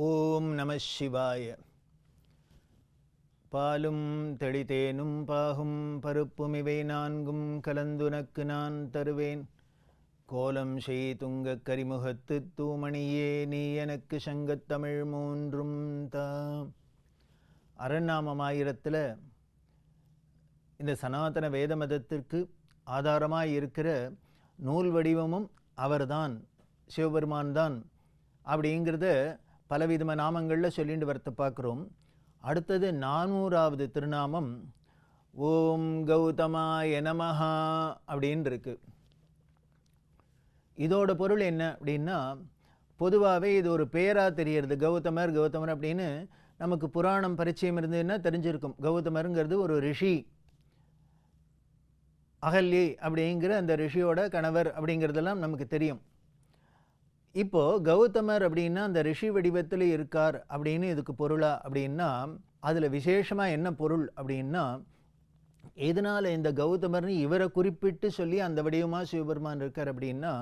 ஓம் நம சிவாய. பாலும் தெளிதேனும் பாகும் பருப்பும் இவை நான்கும் கலந்துனக்கு நான் தருவேன். கோலம் செய் துங்கக் கரிமுகத்து தூமணியே நீ எனக்கு சங்கத்தமிழ் மூன்றும் தா. அரண்நாமமாயிரத்தில் இந்த சனாதன வேத மதத்திற்கு ஆதாரமாக இருக்கிற நூல் வடிவமும் அவர்தான், சிவபெருமான் தான் அப்படிங்கிறத பலவிதமான நாமங்களில் சொல்லிட்டு வரத்தை பார்க்குறோம். அடுத்தது 400வது திருநாமம் ஓம் கௌதமாய நமஹா அப்படின்னு இருக்கு. இதோட பொருள் என்ன அப்படின்னா, பொதுவாகவே இது ஒரு பேராக தெரியறது. கௌதமர் அப்படின்னு நமக்கு புராணம் பரிச்சயம் இருந்ததுன்னா தெரிஞ்சிருக்கும். கௌதமருங்கிறது ஒரு ரிஷி, அகல்யை அப்படிங்கிற அந்த ரிஷியோட கணவர் அப்படிங்கிறதெல்லாம் நமக்கு தெரியும். இப்போது கௌதமர் அப்படின்னா அந்த ரிஷி வடிவத்தில் இருக்கார் அப்படின்னு இதுக்கு பொருளா அப்படின்னா, அதில் விசேஷமாக என்ன பொருள் அப்படின்னா, எதனால் இந்த கௌதமர்னு இவரை குறிப்பிட்டு சொல்லி அந்த வடிவமாக சிவபெருமான் இருக்கார் அப்படின்னா,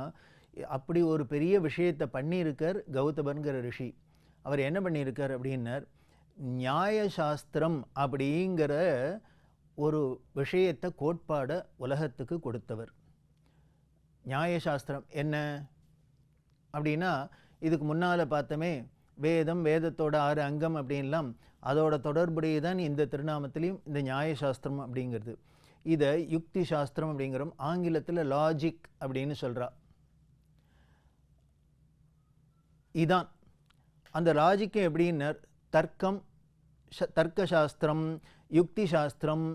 அப்படி ஒரு பெரிய விஷயத்தை பண்ணியிருக்கார் கௌதமர்ங்கிற ரிஷி. அவர் என்ன பண்ணியிருக்கார் அப்படின்னார், நியாயசாஸ்திரம் அப்படிங்கிற ஒரு விஷயத்தை கோட்பாடை உலகத்துக்கு கொடுத்தவர். நியாயசாஸ்திரம் என்ன அப்படின்னா, இதுக்கு முன்னால் பார்த்தோமே வேதம், வேதத்தோட 6 அங்கம் அப்படின்லாம், அதோட தொடர்புடைய தான் இந்த திருநாமத்திலையும் இந்த நியாயசாஸ்திரம் அப்படிங்கிறது. இதை யுக்தி சாஸ்திரம் அப்படிங்கிறோம். ஆங்கிலத்தில் லாஜிக் அப்படின்னு சொல்கிறா. இதான் அந்த லாஜிக்கு எப்படின்னர், தர்க்கம், தர்க்க சாஸ்திரம், யுக்தி சாஸ்திரம்,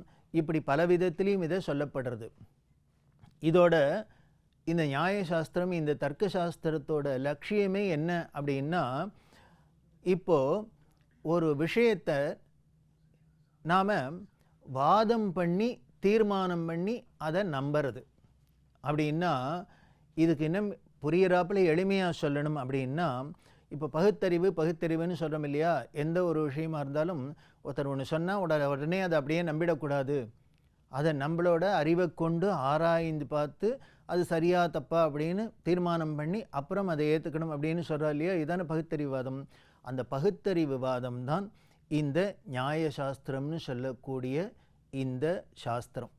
இப்படி பல விதத்திலையும் இதை சொல்லப்படுறது. இதோட இந்த நியாயசாஸ்திரம், இந்த தர்க்க சாஸ்திரத்தோட லட்சியமே என்ன அப்படின்னா, இப்போது ஒரு விஷயத்தை நாம் வாதம் பண்ணி தீர்மானம் பண்ணி அதை நம்புறது அப்படின்னா, இதுக்கு இன்னும் புரியிறாப்புல எளிமையாக சொல்லணும் அப்படின்னா, இப்போ பகுத்தறிவுன்னு சொல்கிறோம் இல்லையா. எந்த ஒரு விஷயமா இருந்தாலும் ஒருத்தர் ஒன்று சொன்னால் உடனே அதை அப்படியே நம்பிடக்கூடாது. அதை நம்மளோட அறிவை கொண்டு ஆராய்ந்து பார்த்து அது சரியா தப்பா அப்படின்னு தீர்மானம் பண்ணி அப்புறம் அதை ஏற்றுக்கணும் அப்படின்னு சொல்கிறா இல்லையா. இதான பகுத்தறிவுவாதம். அந்த பகுத்தறிவுவாதம் தான் இந்த நியாயசாஸ்திரம்னு சொல்லக்கூடிய இந்த சாஸ்திரம்.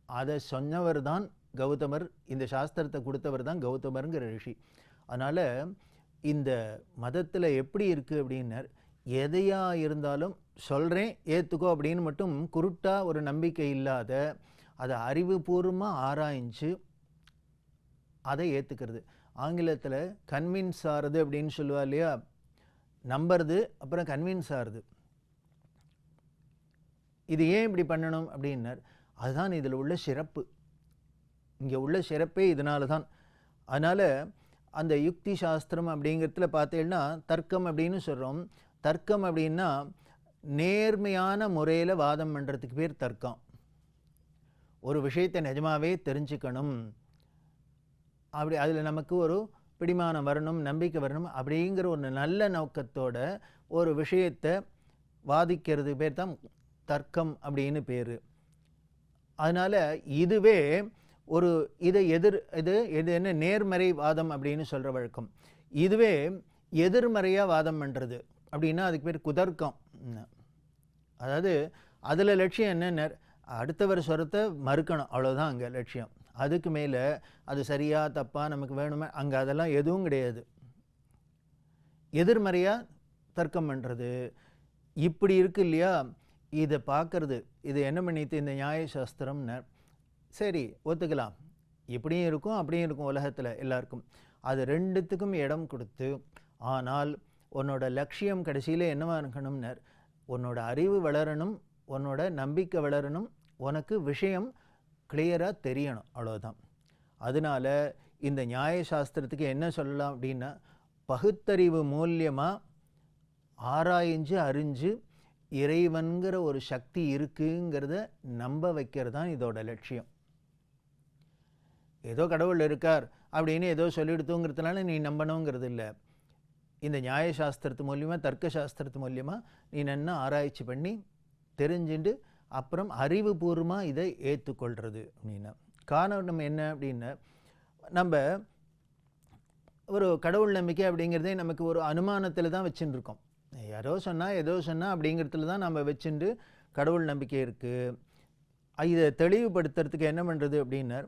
அதை சொன்னவர் தான் கௌதமர். இந்த சாஸ்திரத்தை கொடுத்தவர் தான் கௌதமருங்கிற ரிஷி. அதனால் இந்த மதத்தில் எப்படி இருக்குது அப்படின்னர், எதையா இருந்தாலும் சொல்கிறேன் ஏற்றுக்கோ அப்படின்னு மட்டும் குருட்டாக ஒரு நம்பிக்கை இல்லாத, அதை அறிவுபூர்வமாக ஆராய்ஞ்சு அதை ஏற்றுக்கிறது. ஆங்கிலத்தில் கன்வின்ஸ் ஆகிறது அப்படின்னு சொல்லுவா இல்லையா. நம்புறது அப்புறம் கன்வின்ஸ் ஆகிறது. இது ஏன் இப்படி பண்ணணும் அப்படின்னார், அதுதான் இதில் உள்ள சிறப்பு. இங்கே உள்ள சிறப்பே இதனால தான். அதனால் அந்த யுக்தி சாஸ்திரம் அப்படிங்கிறதுல பார்த்தீங்கன்னா தர்க்கம் அப்படின்னு சொல்கிறோம். தர்க்கம் அப்படின்னா நேர்மையான முறையில் வாதம் பண்ணுறதுக்கு பேர் தர்க்கம். ஒரு விஷயத்தை நிஜமாகவே தெரிஞ்சுக்கணும், அப்படி அதில் நமக்கு ஒரு பிடிமானம் வரணும், நம்பிக்கை வரணும் அப்படிங்கிற ஒரு நல்ல நோக்கத்தோட ஒரு விஷயத்தை வாதிக்கிறது பேர் தான் தர்க்கம் அப்படின்னு பேர். அதனால் இதுவே ஒரு இது என்ன நேர்மறை வாதம் அப்படின்னு சொல்கிற வழக்கம். இதுவே எதிர்மறையாக வாதம் பண்ணுறது அப்படின்னா அதுக்கு பேர் குதர்க்கம். அதாவது அதில் லட்சியம் என்னென்ன, அடுத்தவர் சொரத்தை மறுக்கணும், அவ்வளோதான் அங்கே லட்சியம். அதுக்கு மேலே அது சரியா தப்பா நமக்கு வேணுமே அங்கே அதெல்லாம் எதுவும் கிடையாது. எதிர்மறையாக தர்க்கம் பண்ணுறது இப்படி இருக்கு இல்லையா. இதை பார்க்கறது, இது என்ன பண்ணிட்டு இந்த நியாயசாஸ்திரம்னு சரி ஒத்துக்கலாம். இப்படியும் இருக்கும் அப்படியும் இருக்கும் உலகத்தில் எல்லாருக்கும். அது ரெண்டுத்துக்கும் இடம் கொடுத்து, ஆனால் உன்னோட லட்சியம் கடைசியில் என்னவாக இருக்கணும்னு, உன்னோட அறிவு வளரணும், உன்னோட நம்பிக்கை வளரணும், உனக்கு விஷயம் கிளியராக தெரியணும், அவ்வளோதான். அதனால் இந்த நியாயசாஸ்திரத்துக்கு என்ன சொல்லலாம் அப்படின்னா, பகுத்தறிவு மூலியமாக ஆராய்ஞ்சு அறிஞ்சு இறைவன்கிற ஒரு சக்தி இருக்குங்கிறத நம்ப வைக்கிறது தான் இதோட லட்சியம். ஏதோ கடவுள் இருக்கார் அப்படின்னு ஏதோ சொல்லிடுத்துங்கிறதுனால நீ நம்பணுங்கிறது இல்லை. இந்த நியாயசாஸ்திரத்து மூலியமாக தர்க்க சாஸ்திரத்து மூலியமாக நீ நன்னா ஆராய்ச்சி பண்ணி தெரிஞ்சுட்டு அப்புறம் அறிவுபூர்வமாக இதை ஏற்றுக்கொள்கிறது அப்படின்னா. காரணம் என்ன அப்படின்னா, நம்ம ஒரு கடவுள் நம்பிக்கை அப்படிங்கிறதே நமக்கு ஒரு அனுமானத்தில் தான் வச்சுட்டு இருக்கோம். யாரோ சொன்னால் ஏதோ சொன்னால் அப்படிங்கிறதுல தான் நம்ம வச்சுட்டு கடவுள் நம்பிக்கை இருக்குது. இதை தெளிவுபடுத்துறதுக்கு என்ன பண்ணுறது அப்படின்னா,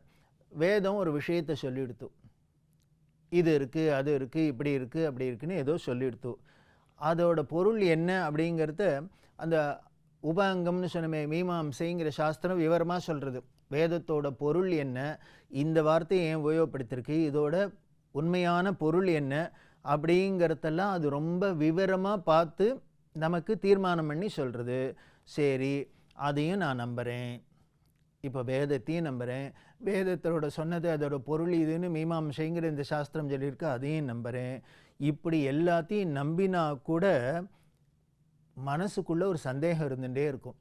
வேதம் ஒரு விஷயத்தை சொல்லிடுத்து, இது இருக்குது அது இருக்குது இப்படி இருக்குது அப்படி இருக்குன்னு ஏதோ சொல்லிடுத்து. அதோட பொருள் என்ன அப்படிங்கிறத அந்த உபாங்கம்னு சொன்னமே மீமாம்சைங்கிற சாஸ்திரம் விவரமாக சொல்கிறது. வேதத்தோட பொருள் என்ன, இந்த வார்த்தையை ஏன் உபயோகப்படுத்திருக்கு, இதோட உண்மையான பொருள் என்ன அப்படிங்கிறதெல்லாம் அது ரொம்ப விவரமாக பார்த்து நமக்கு தீர்மானம் பண்ணி சொல்கிறது. சரி, அதையும் நான் நம்புகிறேன். இப்போ வேதத்தையும் நம்புகிறேன், வேதத்தோட சொன்னது அதோட பொருள் இதுன்னு மீமாம்சைங்கிற இந்த சாஸ்திரம் சொல்லியிருக்கு, அதையும் நம்புகிறேன். இப்படி எல்லாத்தையும் நம்பினா கூட மனசுக்குள்ளே ஒரு சந்தேகம் இருந்துகிட்டே இருக்கும்.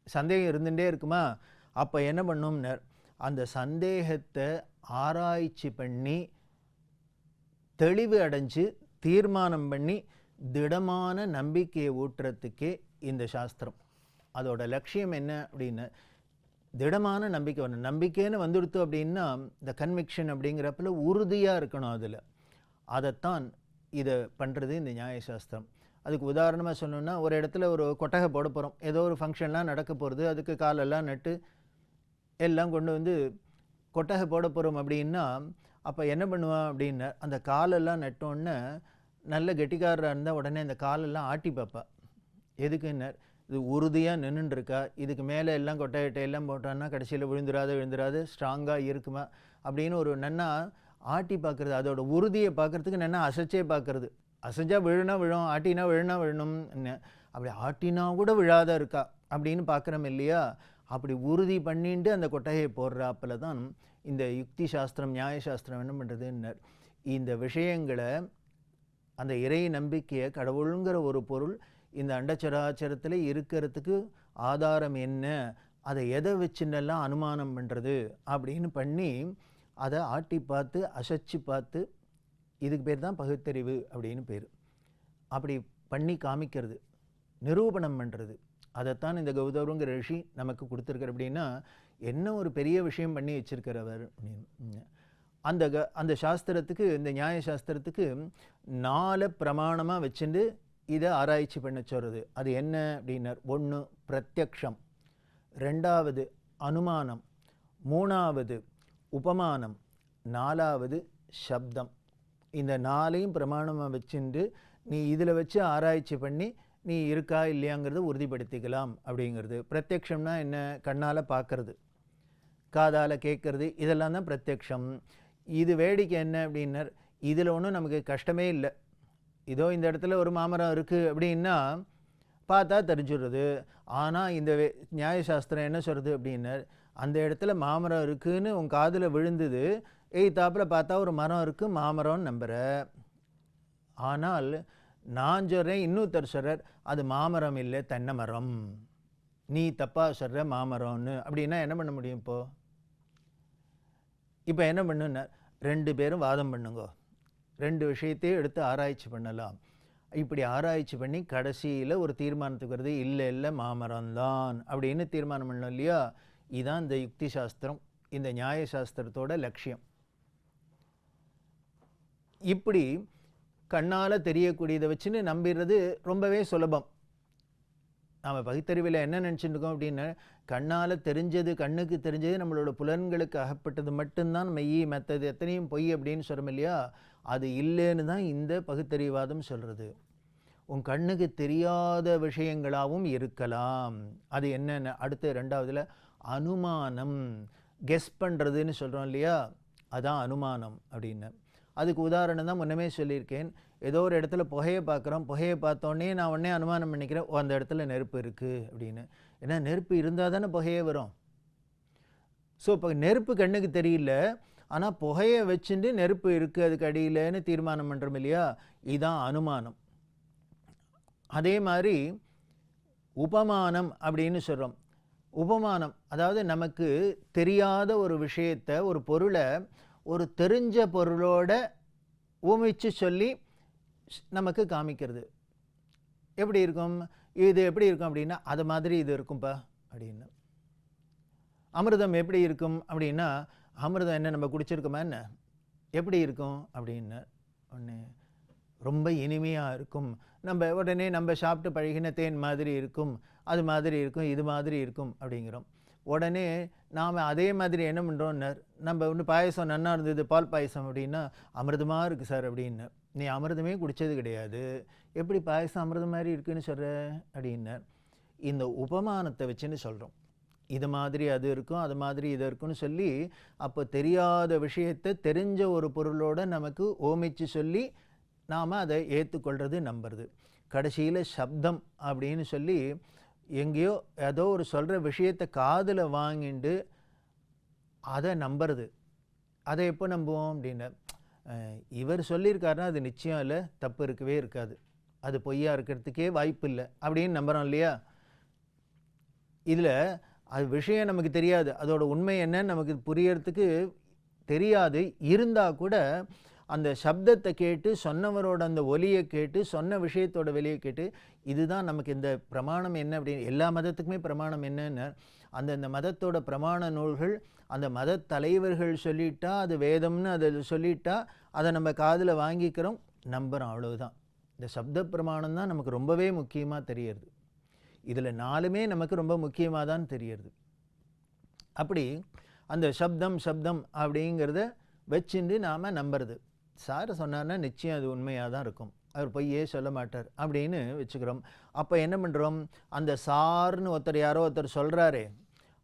சந்தேகம் இருந்துகிட்டே இருக்குமா? அப்போ என்ன பண்ணும்னர், அந்த சந்தேகத்தை ஆராய்ச்சி பண்ணி தெளிவு அடைஞ்சு தீர்மானம் பண்ணி திடமான நம்பிக்கையை ஊட்டுறதுக்கே இந்த சாஸ்திரம். அதோட லட்சியம் என்ன அப்படின்னா, திடமான நம்பிக்கை வரணும். நம்பிக்கைன்னு வந்துடுத்து அப்படின்னா இந்த கன்விக்ஷன் அப்படிங்கிறப்பல உறுதியாக இருக்கணும். அதில் அதைத்தான் இதை பண்ணுறது இந்த நியாயசாஸ்திரம். அதுக்கு உதாரணமாக சொல்லணுன்னா, ஒரு இடத்துல ஒரு கொட்டகை போட போகிறோம், ஏதோ ஒரு ஃபங்க்ஷன்லாம் நடக்க போகிறது, அதுக்கு காலெல்லாம் நட்டு எல்லாம் கொண்டு வந்து கொட்டகை போட போகிறோம் அப்படின்னா, அப்போ என்ன பண்ணுவான் அப்படின்னா, அந்த காலெல்லாம் நட்டோன்னே நல்ல கெட்டிக்காரராக இருந்தால் உடனே அந்த காலெல்லாம் ஆட்டி பார்ப்பா. எதுக்குன்னு, இது உறுதியாக நின்றுருக்கா, இதுக்கு மேலே எல்லாம் கொட்டையெல்லாம் போட்டான்னா கடைசியில் விழுந்துராது ஸ்ட்ராங்காக இருக்குமா அப்படின்னு ஒரு நன்னா ஆட்டி பார்க்குறது. அதோட உறுதியை பார்க்குறதுக்கு நன்னா அசைச்சே பார்க்குறது. அசைஞ்சா விழுனா விழும், ஆட்டினா விழுனா விழணும். அப்படி ஆட்டினா கூட விழாத இருக்கா அப்படின்னு பார்க்குறோம் இல்லையா? அப்படி உறுதி பண்ணிட்டு அந்த கொட்டகையை போடுறாப்பில் தான் இந்த யுக்தி சாஸ்திரம் நியாயசாஸ்திரம் என்ன பண்ணுறதுன்னு இந்த விஷயங்களை, அந்த இறை நம்பிக்கையை, கடவுளுங்கிற ஒரு பொருள் இந்த அண்டச்சராச்சரத்தில் இருக்கிறதுக்கு ஆதாரம் என்ன, அதை எதை வச்சுன்னெல்லாம் அனுமானம் பண்ணுறது அப்படின்னு பண்ணி அதை ஆட்டி பார்த்து அசைச்சு பார்த்து, இதுக்கு பேர் தான் பகுத்தறிவு அப்படின்னு பேர். அப்படி பண்ணி காமிக்கிறது, நிரூபணம் பண்ணுறது, அதைத்தான் இந்த கௌதவருங்கிற ரிஷி நமக்கு கொடுத்துருக்கார். அப்படின்னா என்ன ஒரு பெரிய விஷயம் பண்ணி வச்சிருக்கிறவர் அப்படின்னு. அந்த சாஸ்திரத்துக்கு, இந்த நியாய சாஸ்திரத்துக்கு 4 பிரமாணமாக வச்சுட்டு இதை ஆராய்ச்சி பண்ண சொல்கிறது. அது என்ன அப்படின்னார், 1 பிரத்யக்ஷம், 2வது அனுமானம், 3வது உபமானம், 4வது சப்தம். இந்த 4ஐயும் பிரமாணமாக வச்சுட்டு நீ இதில் வச்சு ஆராய்ச்சி பண்ணி நீ இருக்கா இல்லையாங்கிறத உறுதிப்படுத்திக்கலாம் அப்படிங்கிறது. பிரத்யக்ஷம்னா என்ன, கண்ணால் பார்க்கறது, காதால் கேட்கறது, இதெல்லாம் தான் பிரத்யக்ஷம். இது வேடிக்கை என்ன அப்படின்னர், இதில் ஒன்றும் நமக்கு கஷ்டமே இல்லை. இதோ இந்த இடத்துல ஒரு மாமரம் இருக்குது அப்படின்னா பார்த்தா தெரிஞ்சுடுறது. ஆனால் இந்த நியாயசாஸ்திரம் என்ன சொல்கிறது அப்படின்னர், அந்த இடத்துல மாமரம் இருக்குதுன்னு உன் காதில் விழுந்தது, தாப்பில் பார்த்தா ஒரு மரம் இருக்குது, மாமரம்னு நம்புகிற. ஆனால் நான் சொல்கிறேன், இன்னொருத்தர் சொல்கிறார் அது மாமரம் இல்லை தென்னை மரம், நீ தப்பாக சொல்கிற மாமரம்னு. அப்படின்னா என்ன பண்ண முடியும்? இப்போ என்ன பண்ணுன்னா, 2 பேரும் வாதம் பண்ணுங்க, 2 விஷயத்தையும் எடுத்து ஆராய்ச்சி பண்ணலாம். இப்படி ஆராய்ச்சி பண்ணி கடைசியில் ஒரு தீர்மானத்துக்கு வருது, இல்லை இல்லை மாமரம்தான் அப்படின்னு தீர்மானம் பண்ணோம் இல்லையா? இதுதான் இந்த யுக்தி சாஸ்திரம், இந்த நியாய சாஸ்திரத்தோட லட்சியம். இப்படி கண்ணால் தெரியக்கூடியதை வச்சுன்னு நம்பிடுறது ரொம்பவே சுலபம். நாம் பகுத்தறிவில் என்ன நினச்சிட்டு இருக்கோம் அப்படின்னா, கண்ணால் தெரிஞ்சது, கண்ணுக்கு தெரிஞ்சது, நம்மளோட புலன்களுக்கு அகப்பட்டது மட்டும்தான் மெய், மற்றது எத்தனையும் பொய் அப்படின்னு சொல்கிறோம் இல்லையா? அது இல்லைன்னு தான் இந்த பகுத்தறிவாதம் சொல்கிறது. உன் கண்ணுக்கு தெரியாத விஷயங்களாகவும் இருக்கலாம். அது என்னென்ன, அடுத்த 2வதுல அனுமானம், கெஸ் பண்ணுறதுன்னு சொல்கிறோம் இல்லையா? அதான் அனுமானம் அப்படின்னு. அதுக்கு உதாரணம் தான் முன்னமே சொல்லியிருக்கேன். ஏதோ ஒரு இடத்துல புகையை பார்க்குறோம், புகையை பார்த்தோன்னே நான் உடனே அனுமானம் பண்ணிக்கிறேன், அந்த இடத்துல நெருப்பு இருக்குது அப்படின்னு. ஏன்னா நெருப்பு இருந்தால் தானே புகையே வரும். ஸோ இப்போ நெருப்பு கண்ணுக்கு தெரியல, ஆனால் புகையை வச்சுட்டு நெருப்பு இருக்குது அதுக்கு அடியிலன்னு தீர்மானம் பண்ணுறோம் இல்லையா, இதுதான் அனுமானம். அதே மாதிரி உபமானம் அப்படின்னு சொல்கிறோம். உபமானம் அதாவது நமக்கு தெரியாத ஒரு விஷயத்தை, ஒரு பொருளை ஒரு தெரிஞ்ச பொருளோட ஊமிச்சு சொல்லி நமக்கு காமிக்கிறது. எப்படி இருக்கும், இது எப்படி இருக்கும் அப்படின்னா, அது மாதிரி இது இருக்கும்பா அப்படின்னு. அமிர்தம் எப்படி இருக்கும் அப்படின்னா, அமிர்தம் என்ன நம்ம குடிச்சிருக்கோமா என்ன, எப்படி இருக்கும் அப்படின்னு ஒன்று ரொம்ப இனிமையாக இருக்கும். நம்ம உடனே நம்ம சாப்பிட்டு பழகின தேன் மாதிரி இருக்கும், அது மாதிரி இருக்கும், இது மாதிரி இருக்கும் அப்படிங்கிறோம். உடனே நாம் அதே மாதிரி என்ன பண்ணுறோன்னு, நம்ம ஒன்று பாயசம் நன்னா இருந்தது, பால் பாயசம் அப்படின்னா அமிர்தமாக இருக்குது சார் அப்படின்னு. நீ அமிர்தமே குடித்தது கிடையாது, எப்படி பாயசம் அமிர்தம் மாதிரி இருக்குன்னு சொல்கிற அப்படின்னு. இந்த உபமானத்தை வச்சுன்னு சொல்கிறோம். இது மாதிரி அது இருக்கும், அது மாதிரி இது இருக்குன்னு சொல்லி, அப்போ தெரியாத விஷயத்தை தெரிஞ்ச ஒரு பொருளோடு நமக்கு ஓமிச்சு சொல்லி நாம் அதை ஏற்றுக்கொள்கிறது, நம்புறது. கடைசியில் சப்தம் அப்படின்னு சொல்லி எங்கேயோ ஏதோ ஒரு சொல்கிற விஷயத்தை காதில் வாங்கிட்டு அதை நம்புறது. அதை எப்போ நம்புவோம் அப்படின்னா, இவர் சொல்லியிருக்காருன்னா அது நிச்சயம் இல்லை, தப்பு இருக்கவே இருக்காது, அது பொய்யா இருக்கிறதுக்கே வாய்ப்பு இல்லை அப்படின்னு நம்புகிறோம் இல்லையா. இதில் அது விஷயம் நமக்கு தெரியாது, அதோட உண்மை என்னன்னு நமக்கு புரியறதுக்கு தெரியாது. இருந்தால் கூட அந்த சப்தத்தை கேட்டு, சொன்னவரோட அந்த ஒலியை கேட்டு, சொன்ன விஷயத்தோட வெளியை கேட்டு, இதுதான் நமக்கு இந்த பிரமாணம் என்ன அப்படின்னு. எல்லா மதத்துக்குமே பிரமாணம் என்னன்னு அந்தந்த மதத்தோட பிரமாண நூல்கள், அந்த மத தலைவர்கள் சொல்லிட்டா அது வேதம்னு அதை சொல்லிட்டா அதை நம்ம காதில் வாங்கிக்கிறோம், நம்புகிறோம், அவ்வளவுதான். இந்த சப்த பிரமாணம் தான் நமக்கு ரொம்பவே முக்கியமாக தெரியறது. இதில் 4மே நமக்கு ரொம்ப முக்கியமாக தான் தெரியறது. அப்படி அந்த சப்தம் சப்தம் அப்படிங்கிறத வச்சுட்டு நாம் நம்புறது. சார் சொன்னார்னா நிச்சயம் அது உண்மையாக தான் இருக்கும், அவர் பொய்யே சொல்ல மாட்டார் அப்படின்னு வச்சுக்கிறோம். அப்போ என்ன பண்ணுறோம், அந்த சார்னு ஒருத்தர் யாரோ ஒருத்தர் சொல்கிறாரே,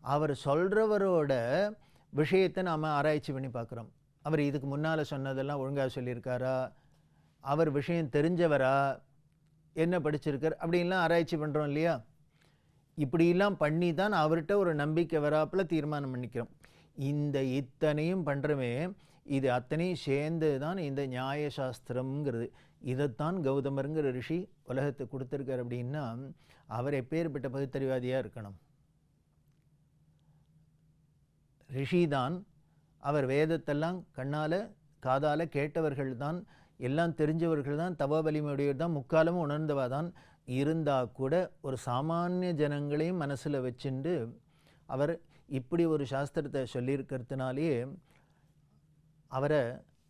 அவர் சொல்கிறவரோட விஷயத்தை நாம் ஆராய்ச்சி பண்ணி பார்க்குறோம். அவர் இதுக்கு முன்னால் சொன்னதெல்லாம் ஒழுங்காக சொல்லியிருக்காரா, அவர் விஷயம் தெரிஞ்சவரா, என்ன படிச்சிருக்கார் அப்படின்லாம் ஆராய்ச்சி பண்ணுறோம் இல்லையா. இப்படிலாம் பண்ணி தான் அவர்கிட்ட ஒரு நம்பிக்கை வராப்பில் தீர்மானம் பண்ணிக்கிறோம். இந்த இத்தனையும் பண்ணுறமே, இது அத்தனையும் சேர்ந்து தான் இந்த நியாயசாஸ்திரம்ங்கிறது. இதைத்தான் கௌதமருங்கிற ரிஷி உலகத்துக்கு கொடுத்துருக்கார். அப்படின்னா அவர் எப்பேற்பட்ட பகுத்தறிவாதியாக இருக்கணும். ரிஷி தான், அவர் வேதத்தெல்லாம் கண்ணால் காதால் கேட்டவர்கள் தான், எல்லாம் தெரிஞ்சவர்கள் தான், தவ வலிமையுடையவர் தான், முக்காலமும் உணர்ந்தவா தான். இருந்தால் கூட ஒரு சாமானிய ஜனங்களையும் மனசில் வச்சுண்டு அவர் இப்படி ஒரு சாஸ்திரத்தை சொல்லியிருக்கிறதுனாலேயே அவரை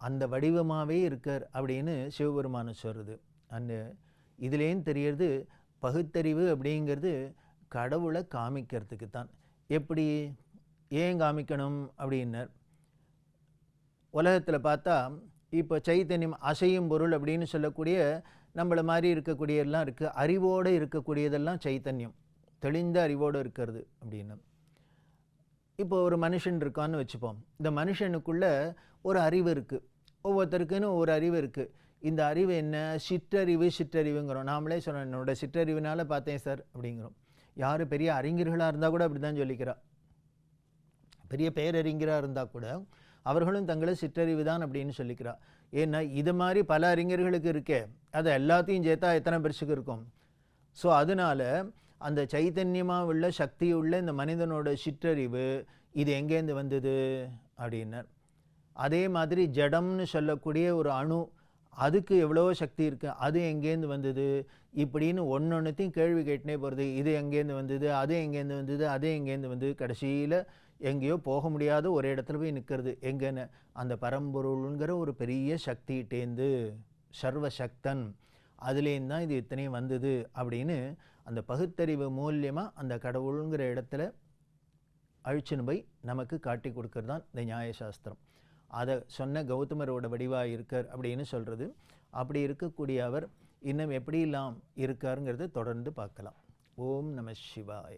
அந்த வடிவமாகவே இருக்கார் அப்படின்னு சிவபெருமானு சொல்கிறது. அந்த இதுலேயும் தெரியறது, பகுத்தறிவு அப்படிங்கிறது கடவுளை காமிக்கிறதுக்கு தான். எப்படி, ஏன் காமிக்கணும் அப்படின்னர், உலகத்தில் பார்த்தா இப்போ சைத்தன்யம் அசையும் பொருள் அப்படின்னு சொல்லக்கூடிய நம்மளை மாதிரி இருக்கக்கூடியதெல்லாம் இருக்குது. அறிவோடு இருக்கக்கூடியதெல்லாம் சைத்தன்யம், தெளிந்த அறிவோடு இருக்கிறது அப்படின்னு. இப்போ ஒரு மனுஷன் இருக்கான்னு வச்சுப்போம். இந்த மனுஷனுக்குள்ளே ஒரு அறிவு இருக்குது, ஒவ்வொருத்தருக்குன்னு ஒரு அறிவு இருக்குது. இந்த அறிவு என்ன, சிற்றறிவு சிற்றறிவுங்கிறோம். நாமளே சொன்னோம், என்னோட சிற்றறிவுனால பார்த்தேன் சார் அப்படிங்கிறோம். யார் பெரிய அறிஞர்களாக இருந்தால் கூட அப்படி தான் சொல்லிக்கிறா. பெரிய பேரறிஞராக இருந்தால் கூட அவர்களும் தங்களை சிற்றறிவு தான் அப்படின்னு சொல்லிக்கிறா. ஏன்னா இது மாதிரி பல அறிஞர்களுக்கு இருக்கே, அதை எல்லாத்தையும் சேர்த்தா எத்தனை பெருசுக்கு இருக்கும். ஸோ அதனால் அந்த சைத்தன்யமாக உள்ள சக்தி உள்ள இந்த மனிதனோட சிற்றறிவு இது எங்கேருந்து வந்தது அப்படின்னார். அதே மாதிரி ஜடம்னு சொல்லக்கூடிய ஒரு அணு, அதுக்கு எவ்வளோ சக்தி இருக்குது, அது எங்கேருந்து வந்தது இப்படின்னு ஒன்றொன்றுத்தையும் கேள்வி கேட்டுனே போகிறது. இது எங்கேருந்து வந்தது, அது எங்கேருந்து வந்தது, அது எங்கேருந்து வந்தது, கடைசியில் எங்கேயோ போக முடியாத ஒரு இடத்துல போய் நிற்கிறது. எங்கன்னு, அந்த பரம்பொருளுங்கிற ஒரு பெரிய சக்திகிட்டேந்து, சர்வசக்தன், அதுலேருந்து தான் இது இத்தனையும் வந்தது அப்படின்னு அந்த பகுத்தறிவு மூலியமாக அந்த கடவுளுங்கிற இடத்துல அழிச்சுன்னு போய் நமக்கு காட்டி கொடுக்கறது தான் இந்த நியாயசாஸ்திரம். அதை சொன்ன கௌதமரோட வடிவாக இருக்கார் அப்படின்னு சொல்கிறது. அப்படி இருக்கக்கூடிய அவர் இன்னும் எப்படிலாம் இருக்காருங்கிறத தொடர்ந்து பார்க்கலாம். ஓம் நம சிவாய.